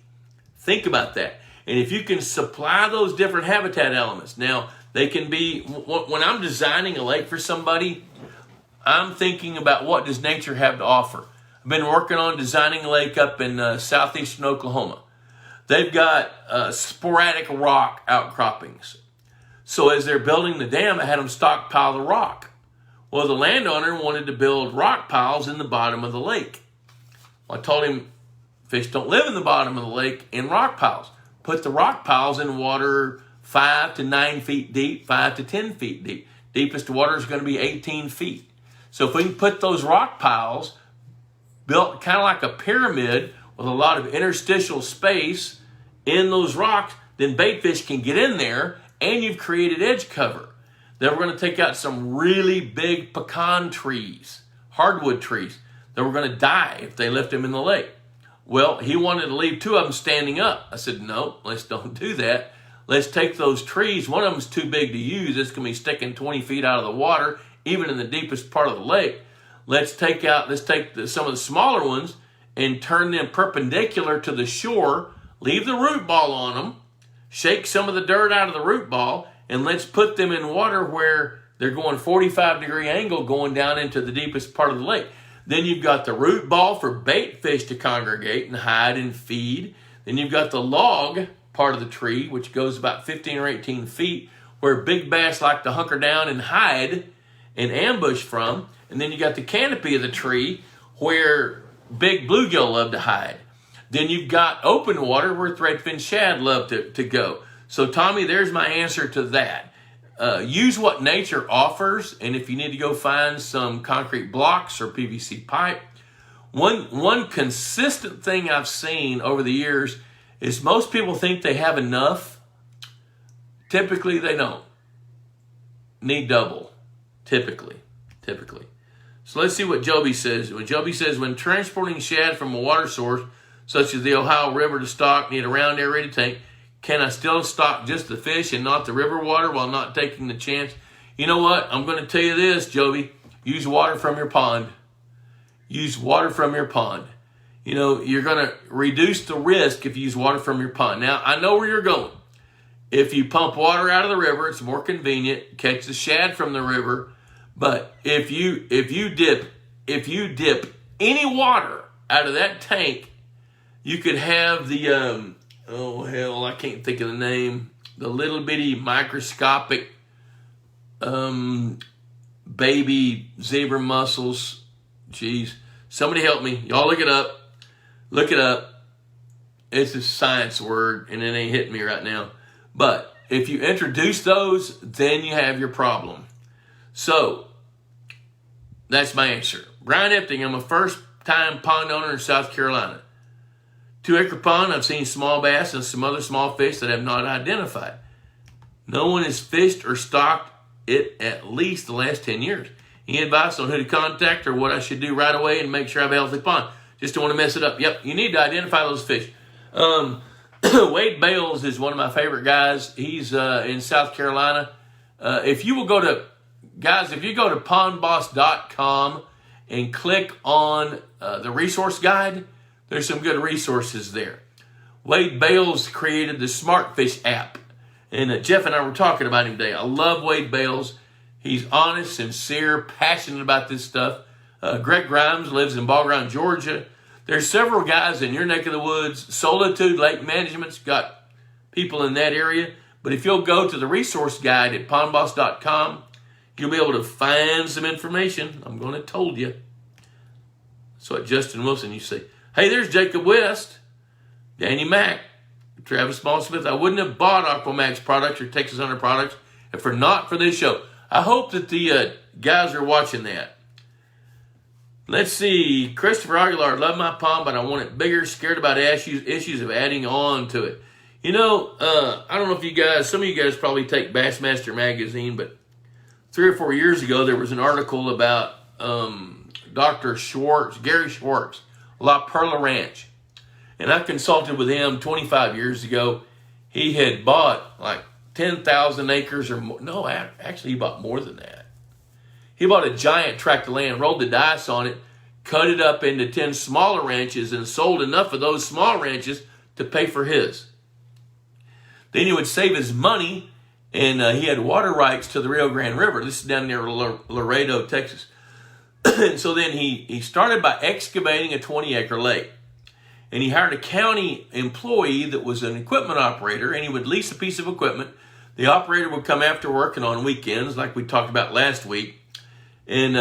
B: Think about that. And if you can supply those different habitat elements. Now, they can be, when I'm designing a lake for somebody, I'm thinking about what does nature have to offer. I've been working on designing a lake up in southeastern Oklahoma. They've got sporadic rock outcroppings. So as they're building the dam, I had them stockpile the rock. Well, the landowner wanted to build rock piles in the bottom of the lake. Well, I told him fish don't live in the bottom of the lake in rock piles. Put the rock piles in water 5 to 9 feet deep, 5 to 10 feet deep. Deepest water is going to be 18 feet. So if we can put those rock piles built kind of like a pyramid with a lot of interstitial space in those rocks, then bait fish can get in there and you've created edge cover. Then we're going to take out some really big pecan trees, hardwood trees, that were going to die if they left them in the lake. Well, he wanted to leave 2 of them standing up. I said, no, let's don't do that. Let's take those trees. One of them is too big to use. It's going to be sticking 20 feet out of the water, even in the deepest part of the lake. Let's take some of the smaller ones and turn them perpendicular to the shore, leave the root ball on them, shake some of the dirt out of the root ball, and let's put them in water where they're going 45-degree angle going down into the deepest part of the lake. Then you've got the root ball for bait fish to congregate and hide and feed. Then you've got the log part of the tree, which goes about 15 or 18 feet, where big bass like to hunker down and hide and ambush from. And then you got the canopy of the tree where big bluegill love to hide. Then you've got open water where threadfin shad love to go. So Tommy, there's my answer to that. Use what nature offers, and if you need to go find some concrete blocks or PVC pipe. One consistent thing I've seen over the years is most people think they have enough. Typically they don't. Need double. Typically. So let's see what Joby says. When Joby says, when transporting shad from a water source, such as the Ohio River to stock, need a round aerated tank, can I still stock just the fish and not the river water while not taking the chance? You know what? I'm going to tell you this, Joby. Use water from your pond. Use water from your pond. you're going to reduce the risk if you use water from your pond. Now, I know where you're going. If you pump water out of the river, it's more convenient. Catch the shad from the river. But if you dip any water out of that tank, you could have the I can't think of the name. The little bitty microscopic baby zebra mussels. Jeez, somebody help me. Y'all look it up. Look it up. It's a science word, and it ain't hitting me right now. But if you introduce those, then you have your problem. So, that's my answer. Brian Epting, I'm a first-time pond owner in South Carolina. 2-acre pond, I've seen small bass and some other small fish that I have not identified. No one has fished or stocked it at least the last 10 years. Any advice on who to contact or what I should do right away and make sure I have a healthy pond? Just don't want to mess it up. Yep, you need to identify those fish. Wade Bales is one of my favorite guys. He's in South Carolina. If you go to pondboss.com and click on the resource guide, there's some good resources there. Wade Bales created the Smart Fish app. And Jeff and I were talking about him today. I love Wade Bales. He's honest, sincere, passionate about this stuff. Greg Grimes lives in Ball Ground, Georgia. There's several guys in your neck of the woods. Solitude Lake Management's got people in that area. But if you'll go to the resource guide at pondboss.com, you'll be able to find some information. I'm going to told you. That's what Justin Wilson used to say. Hey, there's Jacob West, Danny Mack, Travis Smallsmith. I wouldn't have bought Aquamax products or Texas Hunter products if not for this show. I hope that the guys are watching that. Let's see. Christopher Aguilar, love my pond, but I want it bigger. Scared about issues of adding on to it. I don't know if you guys, some of you guys probably take Bassmaster magazine, but 3 or 4 years ago, there was an article about Dr. Schwartz, Gary Schwartz, La Perla Ranch. And I consulted with him 25 years ago. He had bought like 10,000 acres or more. No, actually, he bought more than that. He bought a giant tract of land, rolled the dice on it, cut it up into 10 smaller ranches, and sold enough of those small ranches to pay for his. Then he would save his money, and he had water rights to the Rio Grande River. This is down near Laredo, Texas. And so then he started by excavating a 20-acre lake. And he hired a county employee that was an equipment operator, and he would lease a piece of equipment. The operator would come after work and on weekends, like we talked about last week, and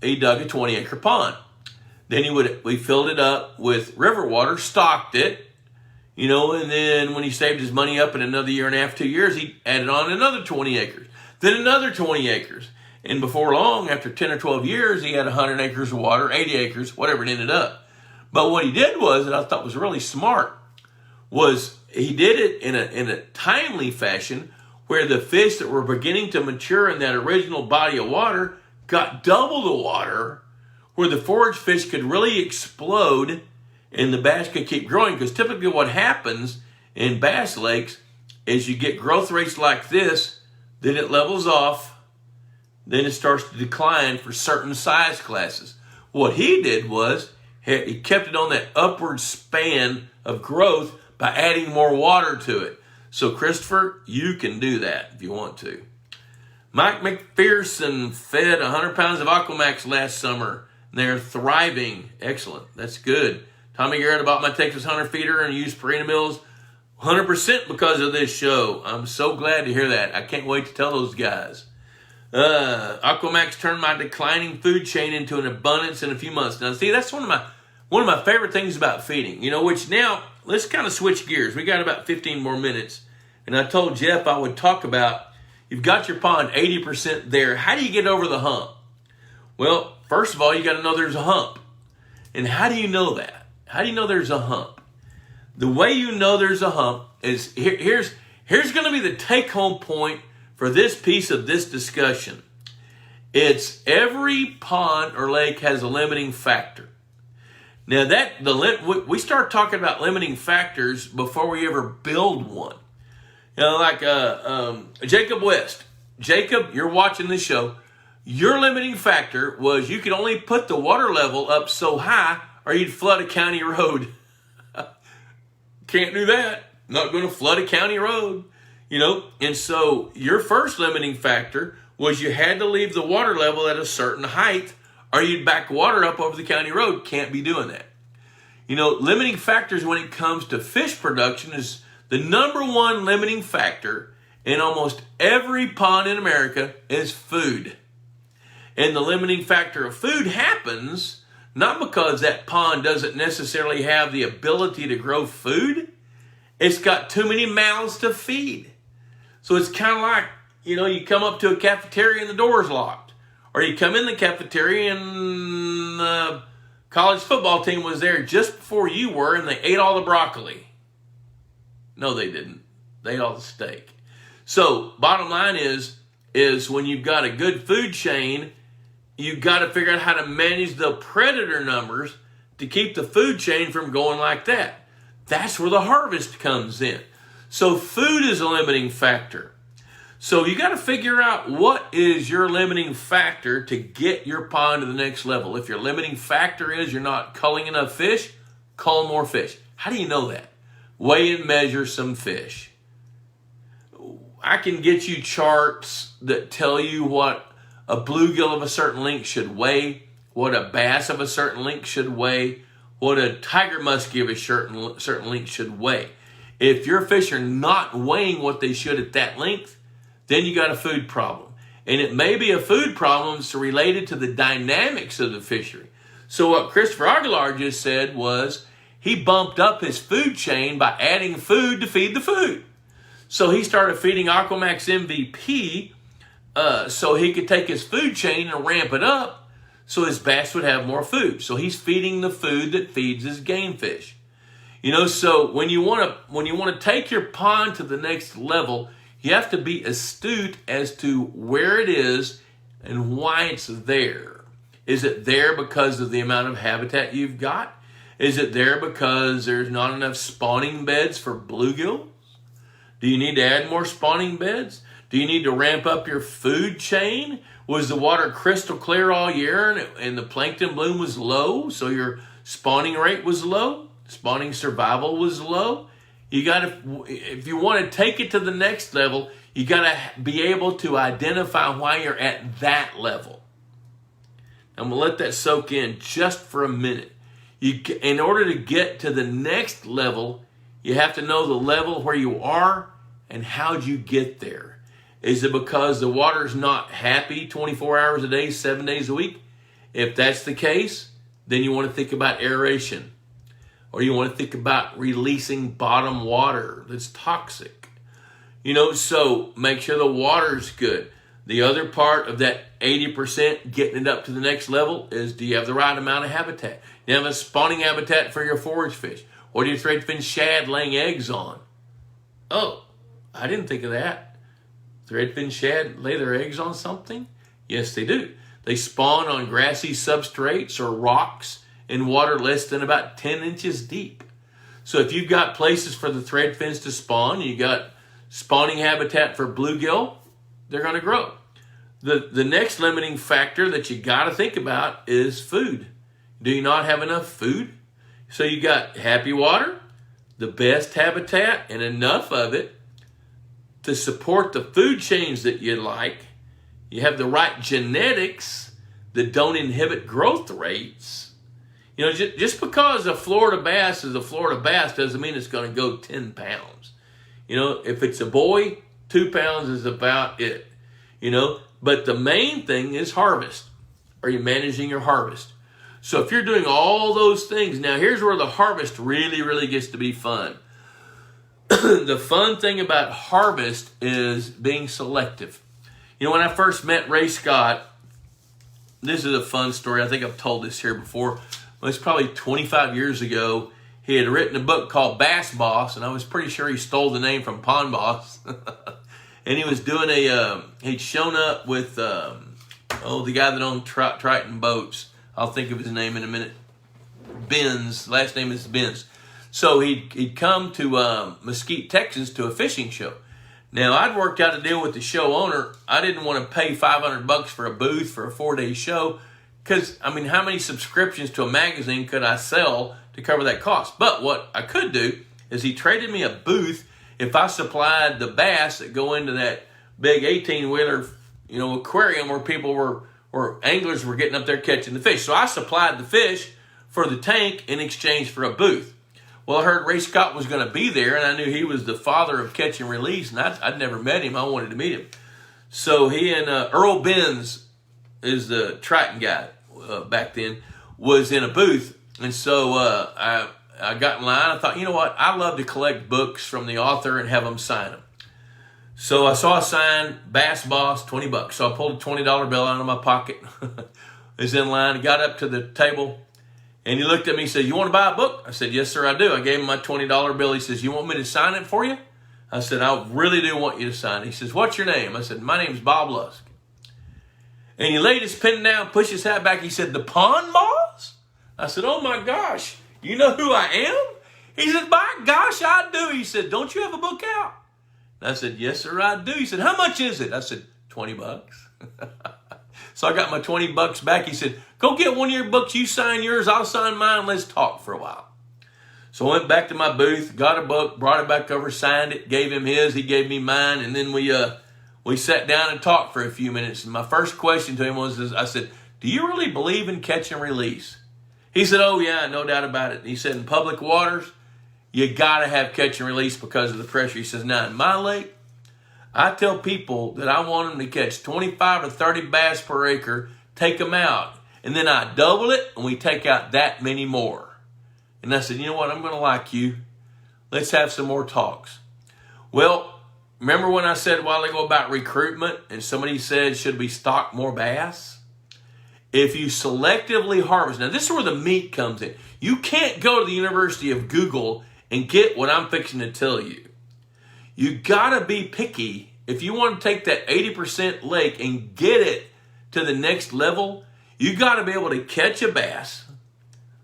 B: he dug a 20-acre pond. Then we filled it up with river water, stocked it, and then when he saved his money up in another year and a half, 2 years, he added on another 20 acres, then another 20 acres. And before long, after 10 or 12 years, he had 100 acres of water, 80 acres, whatever it ended up. But what he did was, and I thought was really smart, was he did it in a timely fashion where the fish that were beginning to mature in that original body of water got double the water, where the forage fish could really explode and the bass could keep growing. Because typically what happens in bass lakes is you get growth rates like this, then it levels off, then it starts to decline for certain size classes. What he did was he kept it on that upward span of growth by adding more water to it. So, Christopher, you can do that if you want to. Mike McPherson fed 100 pounds of Aquamax last summer. They're thriving. Excellent. That's good. Tommy Garrett bought my Texas Hunter feeder and used Purina Mills 100% because of this show. I'm so glad to hear that. I can't wait to tell those guys. Aquamax turned my declining food chain into an abundance in a few months. Now, see, that's one of my favorite things about feeding, which now, let's kind of switch gears. We got about 15 more minutes. And I told Jeff I would talk about, you've got your pond 80% there. How do you get over the hump? Well, first of all, you got to know there's a hump. And how do you know that? How do you know there's a hump? The way you know there's a hump is, here's going to be the take-home point for this piece of this discussion. It's every pond or lake has a limiting factor. Now, we start talking about limiting factors before we ever build one. Like Jacob West. Jacob, you're watching this show. Your limiting factor was you could only put the water level up so high or you'd flood a county road. Can't do that. Not going to flood a county road. And so your first limiting factor was you had to leave the water level at a certain height or you'd back water up over the county road. Can't be doing that. Limiting factors when it comes to fish production is the number one limiting factor in almost every pond in America is food. And the limiting factor of food happens not because that pond doesn't necessarily have the ability to grow food. It's got too many mouths to feed. So it's kind of like, you come up to a cafeteria and the door's locked. Or you come in the cafeteria and the college football team was there just before you were and they ate all the broccoli. No, they didn't. They ate all the steak. So bottom line is when you've got a good food chain, you've got to figure out how to manage the predator numbers to keep the food chain from going like that. That's where the harvest comes in. So food is a limiting factor. So you got to figure out what is your limiting factor to get your pond to the next level. If your limiting factor is you're not culling enough fish, cull more fish. How do you know that? Weigh and measure some fish. I can get you charts that tell you what a bluegill of a certain length should weigh, what a bass of a certain length should weigh, what a tiger muskie of a certain length should weigh. If your fish are not weighing what they should at that length, then you got a food problem. And it may be a food problem that's related to the dynamics of the fishery. So what Christopher Aguilar just said was he bumped up his food chain by adding food to feed the food. So he started feeding Aquamax MVP so he could take his food chain and ramp it up so his bass would have more food. So he's feeding the food that feeds his game fish. So when you want to take your pond to the next level, you have to be astute as to where it is and why it's there. Is it there because of the amount of habitat you've got? Is it there because there's not enough spawning beds for bluegills? Do you need to add more spawning beds? Do you need to ramp up your food chain? Was the water crystal clear all year and the plankton bloom was low, so your spawning rate was low? Spawning survival was low? If you want to take it to the next level, you got to be able to identify why you're at that level. I'm going to let that soak in just for a minute. In order to get to the next level, you have to know the level where you are and how'd you get there. Is it because the water's not happy 24 hours a day, 7 days a week? If that's the case, then you want to think about aeration. Or you want to think about releasing bottom water that's toxic. So make sure the water's good. The other part of that 80% getting it up to the next level is, do you have the right amount of habitat? Do you have a spawning habitat for your forage fish? What do your threadfin shad laying eggs on? Oh, I didn't think of that. Threadfin shad lay their eggs on something? Yes, they do. They spawn on grassy substrates or rocks in water less than about 10 inches deep. So if you've got places for the threadfins to spawn, you got spawning habitat for bluegill, they're going to grow. The next limiting factor that you got to think about is food. Do you not have enough food? So you got happy water, the best habitat, and enough of it to support the food chains that you like. You have the right genetics that don't inhibit growth rates. Just because a Florida bass is a Florida bass doesn't mean it's going to go 10 pounds. If it's a boy, 2 pounds is about it. But the main thing is harvest. Are you managing your harvest? So if you're doing all those things, now here's where the harvest really, really gets to be fun. The fun thing about harvest is being selective. When I first met Ray Scott, this is a fun story. I think I've told this here before. It's probably 25 years ago. He had written a book called Bass Boss, and I was pretty sure he stole the name from Pond Boss. And he was doing he'd shown up with, the guy that owned Triton Boats. I'll think of his name in a minute. Benz, last name is Benz. So he'd come to Mesquite, Texas to a fishing show. Now, I'd worked out a deal with the show owner. I didn't want to pay $500 for a booth for a 4-day show because, I mean, how many subscriptions to a magazine could I sell to cover that cost? But what I could do is he traded me a booth if I supplied the bass that go into that big 18-wheeler, aquarium where people where anglers were getting up there catching the fish. So I supplied the fish for the tank in exchange for a booth. Well, I heard Ray Scott was going to be there, and I knew he was the father of catch and release, and I'd never met him. I wanted to meet him. So he and Earl Benz is the Triton guy back then, was in a booth. And so I got in line. I thought, you know what? I love to collect books from the author and have them sign them. So I saw a sign, Bass Boss, $20. So I pulled a $20 bill out of my pocket. Was in line, got up to the table, and he looked at me and said, "You want to buy a book?" I said, "Yes, sir, I do." I gave him my $20 bill. He says, "You want me to sign it for you?" I said, "I really do want you to sign it." He says, "What's your name?" I said, "My name's Bob Lusk." And he laid his pen down, pushed his hat back. He said, "The Pond Boss?" I said, "Oh my gosh, you know who I am?" He said, "By gosh, I do." He said, "Don't you have a book out?" And I said, "Yes, sir, I do." He said, "How much is it?" I said, $20. So I got my $20 back. He said, "Go get one of your books. You sign yours. I'll sign mine. Let's talk for a while." So I went back to my booth, got a book, brought it back over, signed it, gave him his. He gave me mine. And then we sat down and talked for a few minutes. And my first question to him was, I said, "Do you really believe in catch and release?" He said, "Oh, yeah, no doubt about it." He said, "In public waters, you got to have catch and release because of the pressure." He says, "Now, in my lake, I tell people that I want them to catch 25 to 30 bass per acre, take them out, and then I double it, and we take out that many more." And I said, "You know what? I'm going to like you. Let's have some more talks." Well, remember when I said a while ago about recruitment, and somebody said, should we stock more bass? If you selectively harvest, now this is where the meat comes in. You can't go to the University of Google and get what I'm fixing to tell you. You gotta be picky. If you want to take that 80% lake and get it to the next level, you gotta be able to catch a bass,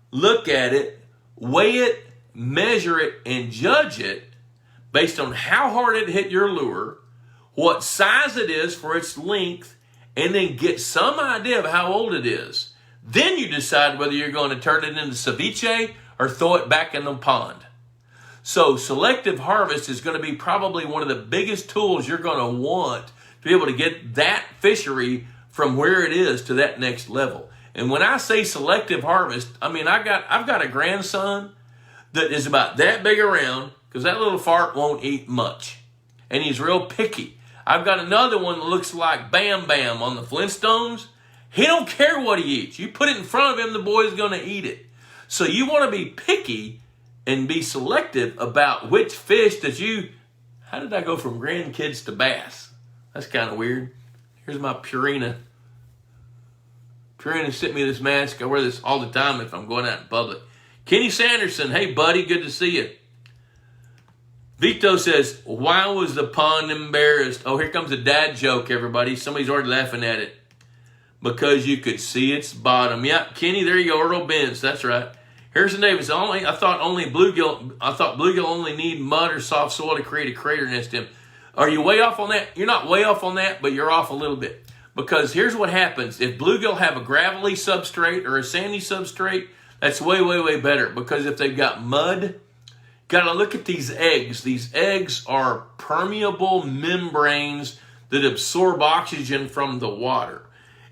B: look at it, weigh it, measure it, and judge it based on how hard it hit your lure, what size it is for its length, and then get some idea of how old it is. Then you decide whether you're going to turn it into ceviche or throw it back in the pond. So selective harvest is going to be probably one of the biggest tools you're going to want to be able to get that fishery from where it is to that next level. And when I say selective harvest, I mean I've got a grandson that is about that big around because that little fart won't eat much. And he's real picky. I've got another one that looks like Bam Bam on the Flintstones. He don't care what he eats. You put it in front of him, the boy's going to eat it. So you want to be picky and be selective about which fish that you... How did I go from grandkids to bass? That's kind of weird. Here's my Purina. Purina sent me this mask. I wear this all the time if I'm going out in public. Kenny Sanderson, hey buddy, good to see you. Vito says, "Why was the pond embarrassed?" Oh, here comes a dad joke, everybody. Somebody's already laughing at it. Because you could see its bottom. Yeah, Kenny, there you go. Earl Benz, that's right. Harrison Davis, I thought bluegill only need mud or soft soil to create a crater nest in. Are you way off on that? You're not way off on that, but you're off a little bit. Because here's what happens. If bluegill have a gravelly substrate or a sandy substrate, that's way, way, way better. Because if they've got mud, got to look at these eggs. These eggs are permeable membranes that absorb oxygen from the water.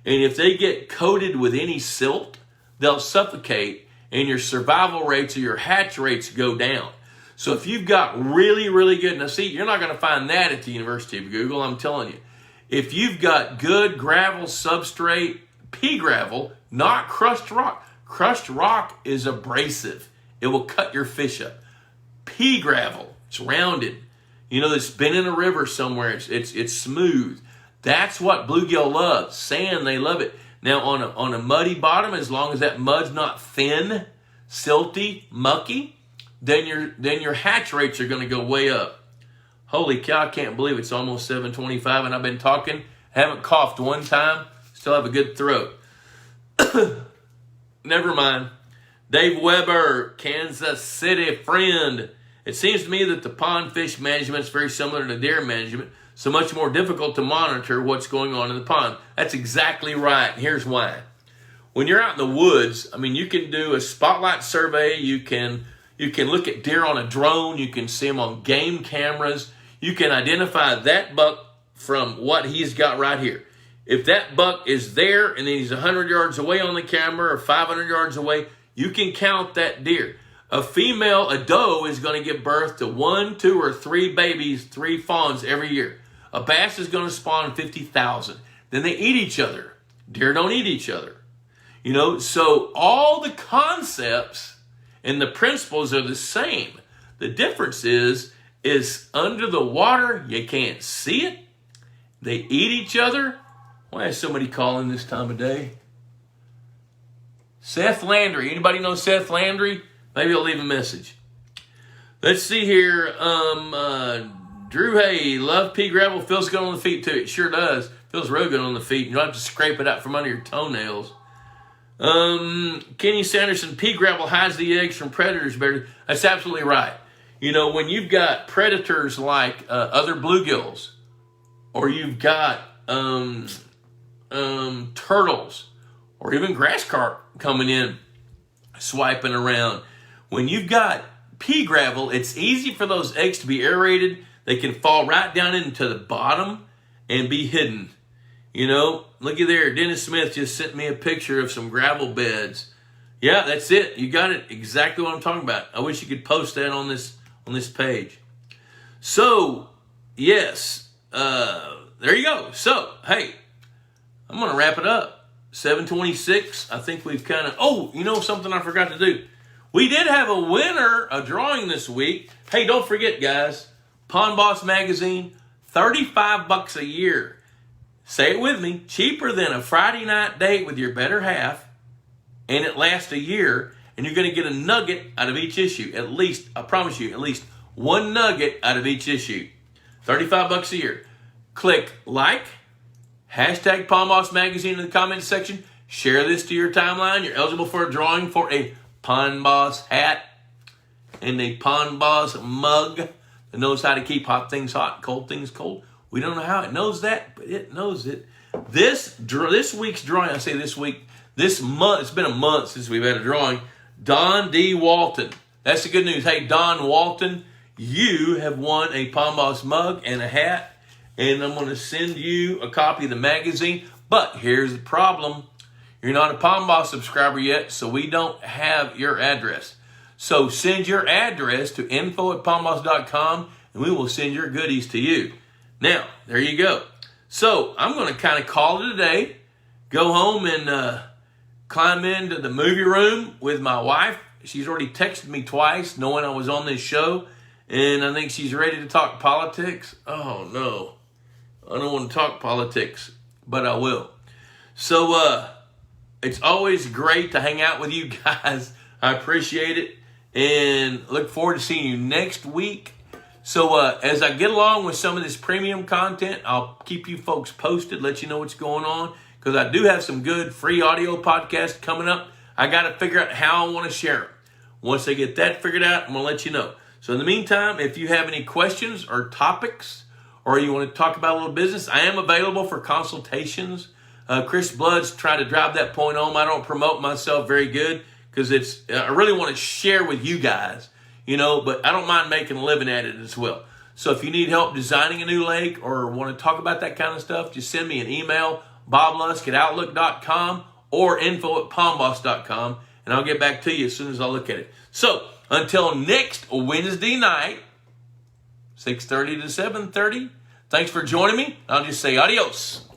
B: And if they get coated with any silt, they'll suffocate and your survival rates or your hatch rates go down. So if you've got really, really good, now see, you're not going to find that at the University of Google, I'm telling you. If you've got good gravel substrate, pea gravel, not crushed rock. Crushed rock is abrasive. It will cut your fish up. Pea gravel, it's rounded. It's been in a river somewhere. It's smooth. That's what bluegill loves. Sand, they love it. Now, on a muddy bottom, as long as that mud's not thin, silty, mucky, then your hatch rates are going to go way up. Holy cow, I can't believe it's almost 7:25, and I've been talking, haven't coughed one time, still have a good throat. Never mind. Dave Weber, Kansas City friend. It seems to me that the pond fish management is very similar to deer management, so much more difficult to monitor what's going on in the pond. That's exactly right. Here's why. when you're out in the woods, I mean, you can do a spotlight survey. You can look at deer on a drone. You can see them on game cameras. You can identify that buck from what he's got right here. If that buck is there and then he's 100 yards away on the camera or 500 yards away, you can count that deer. A doe is going to give birth to 1, 2, or 3 babies, 3 fawns every year. A bass is going to spawn 50,000. Then they eat each other. Deer don't eat each other. So all the concepts and the principles are the same. The difference is under the water, you can't see it. They eat each other. Why is somebody calling this time of day? Seth Landry. Anybody know Seth Landry? Maybe I'll leave a message. Let's see here. Drew Hay, love pea gravel. Feels good on the feet too. It sure does. Feels real good on the feet. You don't have to scrape it out from under your toenails. Kenny Sanderson, pea gravel hides the eggs from predators better. That's absolutely right. When you've got predators like other bluegills, or you've got turtles, or even grass carp coming in, swiping around. When you've got pea gravel, it's easy for those eggs to be aerated. They can fall right down into the bottom and be hidden. Looky there. Dennis Smith just sent me a picture of some gravel beds. Yeah, that's it. You got it. Exactly what I'm talking about. I wish you could post that on this page. So, yes, there you go. So, hey, I'm going to wrap it up. 7:26. I think we've kind of... something I forgot to do. We did have a drawing this week. Hey, don't forget, guys. Pond Boss Magazine, $35 a year. Say it with me. Cheaper than a Friday night date with your better half. And it lasts a year. And you're going to get a nugget out of each issue. At least, I promise you, at least one nugget out of each issue. $35 a year. Click like, hashtag Pond Boss Magazine in the comments section. Share this to your timeline. You're eligible for a drawing for a Pond Boss hat and a Pond Boss mug that knows how to keep hot things hot, cold things cold. We don't know how it knows that, but it knows it. This week's drawing, I say this week, this month, it's been a month since we've had a drawing. Don D. Walton. That's the good news. Hey, Don Walton, you have won a Pond Boss mug and a hat, and I'm going to send you a copy of the magazine. But here's the problem. You're not a Pond Boss subscriber yet, so we don't have your address. So send your address to info@pondboss.com, and we will send your goodies to you. Now, there you go. So I'm going to kind of call it a day, go home and climb into the movie room with my wife. She's already texted me twice knowing I was on this show, and I think she's ready to talk politics. Oh, no. I don't want to talk politics, but I will. So it's always great to hang out with you guys. I appreciate it, and look forward to seeing you next week. So as I get along with some of this premium content, I'll keep you folks posted, let you know what's going on, because I do have some good free audio podcasts coming up. I got to figure out how I want to share them. Once I get that figured out, I'm going to let you know. So in the meantime, if you have any questions or topics, or you want to talk about a little business, I am available for consultations. Chris Blood's trying to drive that point home. I don't promote myself very good because I really want to share with you guys, but I don't mind making a living at it as well. So if you need help designing a new lake or want to talk about that kind of stuff, just send me an email, boblusk@outlook.com or info@pondboss.com, and I'll get back to you as soon as I look at it. So until next Wednesday night, 6:30 to 7:30, thanks for joining me. I'll just say adios.